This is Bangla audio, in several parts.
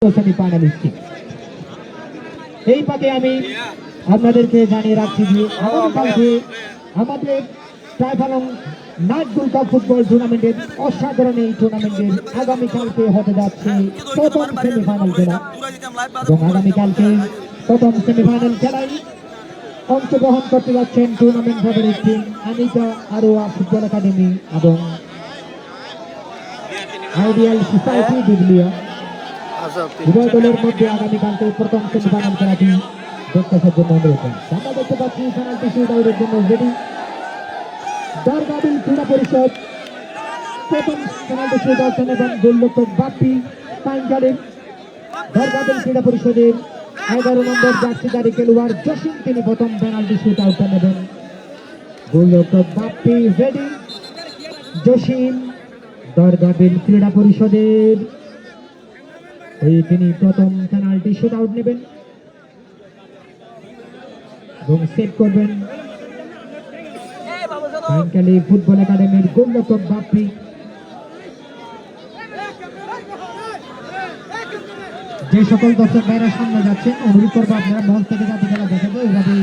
সেমিফাইনালিস্ট। এই পাকে আমি আপনাদেরকে জানিয়ে রাখছি যে আগামীকালকে আমাদের ট্রাইফালং নাইট গোল্ড কাপ ফুটবল টুর্নামেন্টের অসাধারণ এই টুর্নামেন্টের আগামীকালকে হতে যাচ্ছে প্রথম সেমিফাইনাল খেলা এবং আগামীকালকে প্রথম সেমিফাইনাল খেলায় অংশগ্রহণ করতে যাচ্ছেন tournament favourite team Anika Aroya football academy এবং আইডিয়াল সোসাইটি দিগলিয়া। উভয় দলের মধ্যে আগামীকালকে প্রথম সেমিফাইনাল খেলাটি দেখতে জন্য অনুরোধ। আমরা দেখতে পাচ্ছি পেনাল্টি শুট আউটের জন্য রেডি দরগাবিল ক্রীড়া পরিষদ। প্রথম পেনাল্টি শুট আউট এবং গোলরক্ষক বাপ্পি পাঞ্জালের দরগাবিল ক্রীড়া পরিষদের 11 নম্বর জার্সিধারী খেলোয়াড় জসিম তিনি প্রথম পেনাল্টি শুট আউট নেবেন। গোলরক্ষক বাপ্পি রেডি। জসিম দরগাবিল ক্রীড়া পরিষদের তিনি প্রথম পেনাল্টি শুট আউট নেবেন এবং সেভ করবেন পাইনখালী ফুটবল একাডেমির গোলরক্ষক বাপ্পি। যে সকল দর্শক ভাইরা সামনে যাচ্ছেন অনুরোধ করবো আপনারা মঞ্চ থেকে যাতে খেলা দেখাবো। এভাবে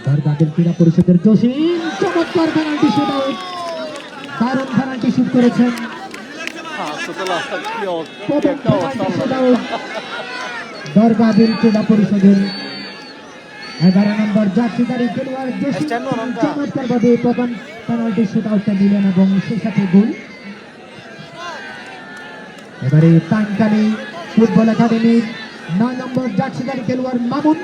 দরগাবিল ক্রীড়া পরিষদের জসিম চমৎকার পেনাল্টি শুট আউট, দারুণ পেনাল্টি শুট করেছেন। দরগাবিল ক্রীড়া পরিষদের 11 নম্বর জার্সিধারী খেলোয়াড় জসিম চমৎকার ভাবে প্রথম পেনাল্টি শুট আউটটা দিলেন এবং সেই সাথে গোল। এবারে পাইনখালী ফুটবল একাডেমির 9 নম্বর জার্সিধারী খেলোয়াড় মামুন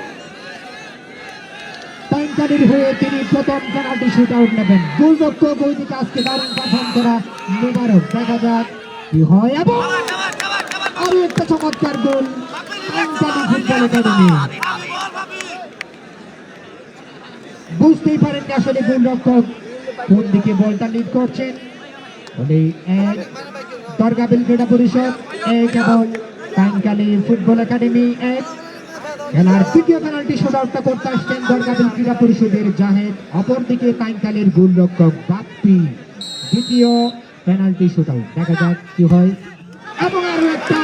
পাইনখালীর হয়ে তিনি প্রথম পেনাল্টি শুট আউট নেবেন। গোলরক্ষক ওইদিকে আজকে দারুণ পারফর্ম করা মোবারক, দেখা যাক কি হয়। এবং আরো একটা চমৎকার গোল পাইনখালী ফুটবল একাডেমি। বুঝতেই পারেননি আসলে গোলরক্ষক কোন দিকে বলটা লিড করছেন। দরগাবিল ক্রীড়া পরিষদ 1 এবং পাইনখালী ফুটবল একাডেমি 1। খেলার তৃতীয় পেনাল্টি শুট আউটটা করতে আসছেন দরগাবিল ক্রীড়া পরিষদের জাহেদ, অপরদিকে পাইনখালীর গোলরক্ষক বাপ্পি দ্বিতীয় পেনাল্টি শুট আউট। দেখা যাক কি হয়। এবং আরো একটা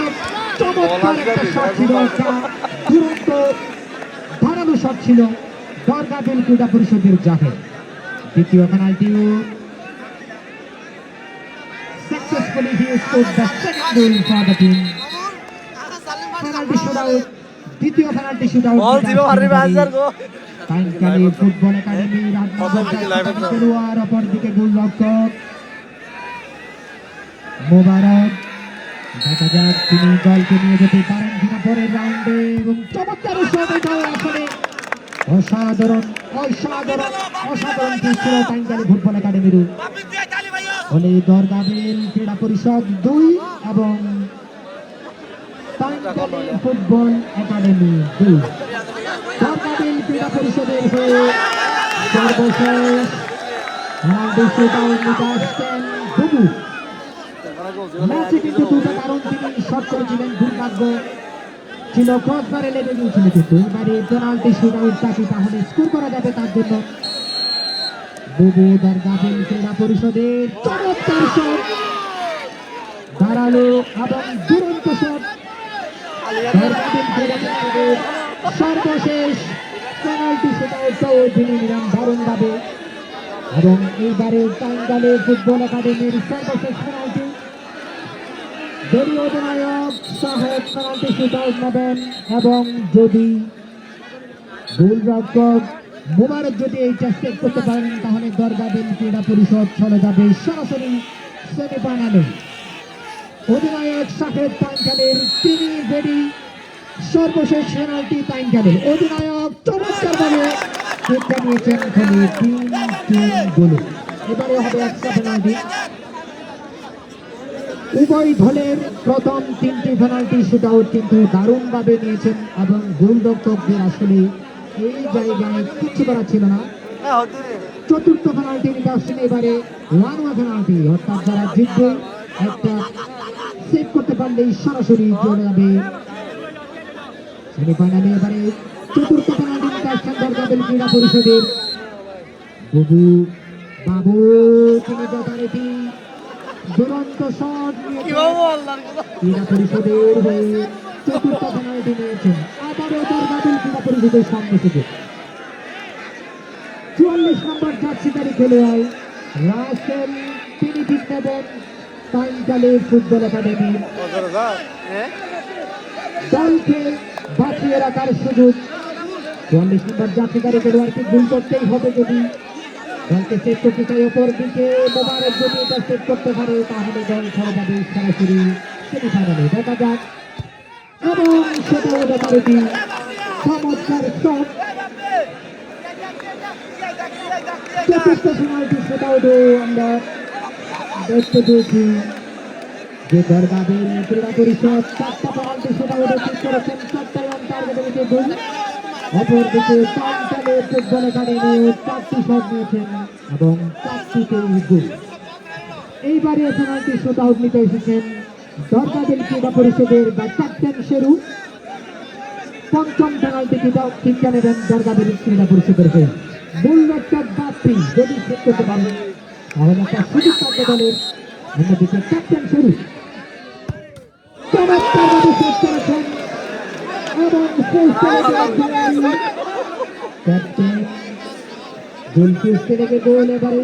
চমৎকার একটা শট ছিল, একটা দুরন্ত ধারালো শট ছিল দরগাবিল ক্রীড়া পরিষদের জাহেদ। দ্বিতীয় পেনাল্টিও successfully he scored the second goal for the team. Penalty shootout, দ্বিতীয় পেনাল্টি শুটআউট পাইনখালী ফুটবল একাডেমির খেলোয়াড়, অপরদিকে গোলরক্ষক মোবারক। দেখা যাক তিনি দলকে নিয়ে যেতে পারেন কিনা পরের রাউন্ডে। এবং চমৎকার আসলে অসাধারণ অসাধারণ অসাধারণ ছিল পাইনখালী ফুটবল একাডেমির। দরগাবিল ক্রীড়া পরিষদ 2 এবং পাইনখালী ফুটবল একাডেমি 2। দরগাবিল ক্রীড়া পরিষদের হয়ে সর্বশেষ পেনাল্টি শুট আউট নিতে আসছেন বুবু। ম্যাচে কিন্তু দুটো কারণ তিনি শট করেছিলেন, দুর্ভাগ্য ছিল ক্রসবারে লেগে গিয়েছিল, কিন্তু এবারে পেনাল্টি শুট আউটটা কি তাহলে স্কোর করা যাবে তার জন্য। বুবু দরগাবিল ক্রীড়া পরিষদের চমৎকার শট, ধারালো এবং দুরন্ত শট। দরগাবিল ক্রীড়া পরিষদের সর্বশেষ পেনাল্টি শুট আউটটাও তিনি নিলেন দারুণ ভাবে। এবং এইবারে পাইনখালী ফুটবল একাডেমির সর্বশেষ পেনাল্টি দলীয় অধিনায়ক সাহেব পেনাল্টি শুট আউট নেবেন এবং যদি গোলরক্ষক মোবারক যদি এইটা সেভ করতে পারেন তাহলে দরগাবিল ক্রীড়া পরিষদ চলে যাবে সরাসরি সেমিফাইনালে। অধিনায়ক সাহেব পাইনখালীর তিনি রেডি। সর্বশেষ পেনাল্টি পাইনখালীর অধিনায়ক চমৎকার ভাবে শিক্ষা নিয়েছেন খালি 3 গোলে। এবারে হবে একটা পেনাল্টি। উভয় দলের প্রথম 3টি পেনাল্টি শুট আউট কিন্তু দারুণ ভাবে নিয়েছেন এবং গোলরক্ষকদের আসলে এই জায়গায় কিছু করা ছিল না। চতুর্থ পেনাল্টি নিতে আসছেন এবারে 1-1 পেনাল্টি, অর্থাৎ যারা জিতবে একটা সেভ করতে পারলেই সরাসরি চলে যাবে সেমিফাইনালে। এবারে চতুর্থ পেনাল্টি নিতে আসছেন দরগাবিল ক্রীড়া পরিষদের বুবু বাবু, তিনি যথারীতি দুরন্ত শট ক্রীড়া পরিষদের হয়ে চতুর্থ পেনাল্টি নিয়েছেন। আবারও দরগাবিল ক্রীড়া পরিষদের সামনে থেকে 44 নম্বর জার্সিধারী খেলোয়াড় রাসেল, তিনি ঠিক নেবেন টাইমকালে ফুটবল একাডেমি দলকে বাঁচিয়ে রাখার সুযোগ। 44 নম্বর জার্সিধারী খেলোয়াড়কে গোল করতেই হবে। যদি দলকে সেট করতে চাই অপর দিকে মোবারক যদি এটা সেট করতে পারে তাহলে দল খেলা যাবে সরাসরি সেমিফাইনালে। দেখা যাক, এবং সেটাও ব্যাপারটি চমৎকার শট। চতুর্থ পেনাল্টি সেটাও আমরা দেখতে পেয়েছি যে দরগাবিল ক্রীড়া পরিষদ 4টা পেনাল্টি সেটাও ঠিক করেছেন, 4টাই অন টার্গেটের দিকে গোল। অপরদিকে টাইমকালে ফুটবল একাডেমি 4টি শট নিয়েছেন এবং 4টিতেই গোল। এইবারে পেনাল্টি শুট আউট নিতে এসেছেন দরগাবিল ক্রীড়া পরিষদের বা ক্যাপ্টেন শেরু। পঞ্চম পেনাল্টি কিকটা নেবেন দরগাবিল ক্রীড়া পরিষদের হয়ে। মূল্যটা বাড়তি যদি সেট করতে পারেন তাহলে একটা সুযোগ থাকবে দলের। অন্যদিকে ক্যাপ্টেন শেরু চমৎকারভাবে সেট করেছেন এবং ক্যাপ্টেন গোলপোস্টে রেখে গোল। এবারে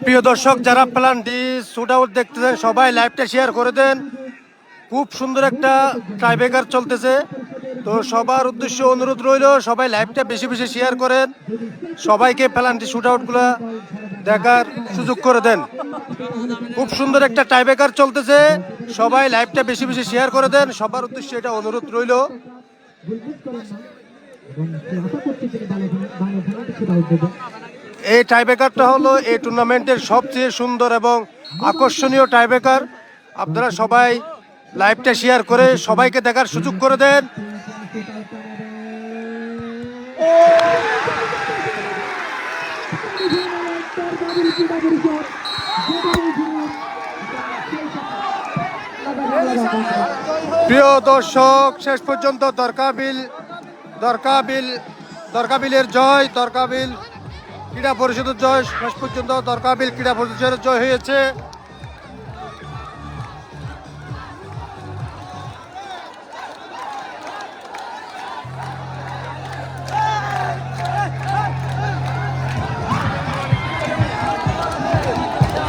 প্রিয় দর্শক, যারা প্ল্যানটি শুট আউট দেখতেছেন সবাই লাইভটা শেয়ার করে দেন। খুব সুন্দর একটা টাইব্রেকার চলতেছে, তো সবার উদ্দেশ্যে অনুরোধ রইল সবাই লাইভটা বেশি বেশি শেয়ার করেন, সবাইকে প্ল্যানটি শুট আউটগুলো দেখার সুযোগ করে দেন। খুব সুন্দর একটা টাইব্রেকার চলতেছে, সবাই লাইভটা বেশি বেশি শেয়ার করে দেন, সবার উদ্দেশ্যে এটা অনুরোধ রইল। এই টাইব্রেকারটা হলো এই টুর্নামেন্টের সবচেয়ে সুন্দর এবং আকর্ষণীয় টাইব্রেকার। আপনারা সবাই লাইভটা শেয়ার করে সবাইকে দেখার সুযোগ করে দেন। প্রিয় দর্শক, শেষ পর্যন্ত দরগাবিলের জয়, দরগাবিল ক্রীড়া পরিষদের জয়। শেষ পর্যন্ত দরগাবিল ক্রীড়া পরিষদের জয় হয়েছে।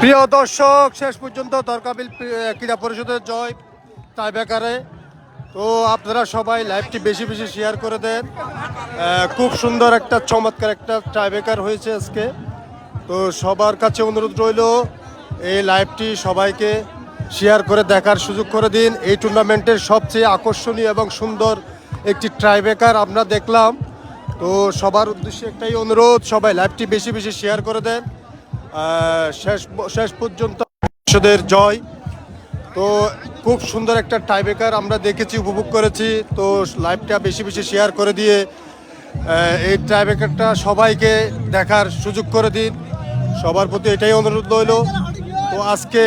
প্রিয় দর্শক, শেষ পর্যন্ত দরগাবিল ক্রীড়া পরিষদের জয় টাইব্রেকারে। তো আপনারা সবাই লাইভটি বেশি বেশি শেয়ার করে দেন। খুব সুন্দর একটা চমৎকার একটা টাইব্রেকার হয়েছে আজকে। তো সবার কাছে অনুরোধ রইল এই লাইভটি সবাইকে শেয়ার করে দেখার সুযোগ করে দিন। এই টুর্নামেন্টের সবচেয়ে আকর্ষণীয় এবং সুন্দর একটি টাইব্রেকার আমরা দেখলাম। তো সবার উদ্দেশ্যে একটাই অনুরোধ, সবাই লাইভটি বেশি বেশি শেয়ার করে দেন। শেষ পর্যন্ত পরিষদের জয়। তো খুব সুন্দর একটা টাইব্রেকার আমরা দেখেছি, উপভোগ করেছি। তো লাইভটা বেশি বেশি শেয়ার করে দিয়ে এই টাইব্রেকারটা সবাইকে দেখার সুযোগ করে দিন, সবার প্রতি এটাই অনুরোধ রইল। তো আজকে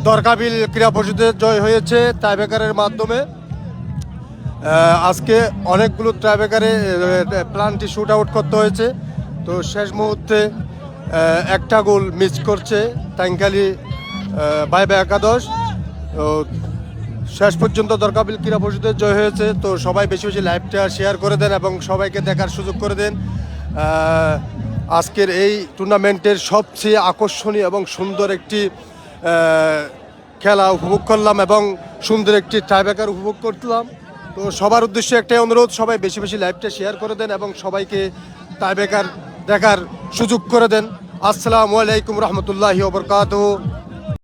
দরগাবিল ক্রীড়া পরিষদের জয় হয়েছে টাইব্রেকারের মাধ্যমে। আজকে অনেকগুলো টাইব্রেকারে প্ল্যানটি শুট আউট করতে হয়েছে। তো শেষ মুহূর্তে একটা গোল মিস করছে টাইমকালি বাইবে একাদশ। তো শেষ পর্যন্ত দরগাবিল ক্রীড়া পরিষদের জয় হয়েছে। তো সবাই বেশি বেশি লাইভটা শেয়ার করে দেন এবং সবাইকে দেখার সুযোগ করে দেন। আজকের এই টুর্নামেন্টের সবচেয়ে আকর্ষণীয় এবং সুন্দর একটি খেলা উপভোগ করলাম এবং সুন্দর একটি টাইব্রেকার উপভোগ করলাম। তো সবার উদ্দেশ্যে একটাই অনুরোধ, সবাই বেশি বেশি লাইভটা শেয়ার করে দেন এবং সবাইকে টাইব্রেকার দেখার সুযোগ করে দেন। আসসালামু আলাইকুম রহমতুল্লাহি ওয়া বারাকাতুহু।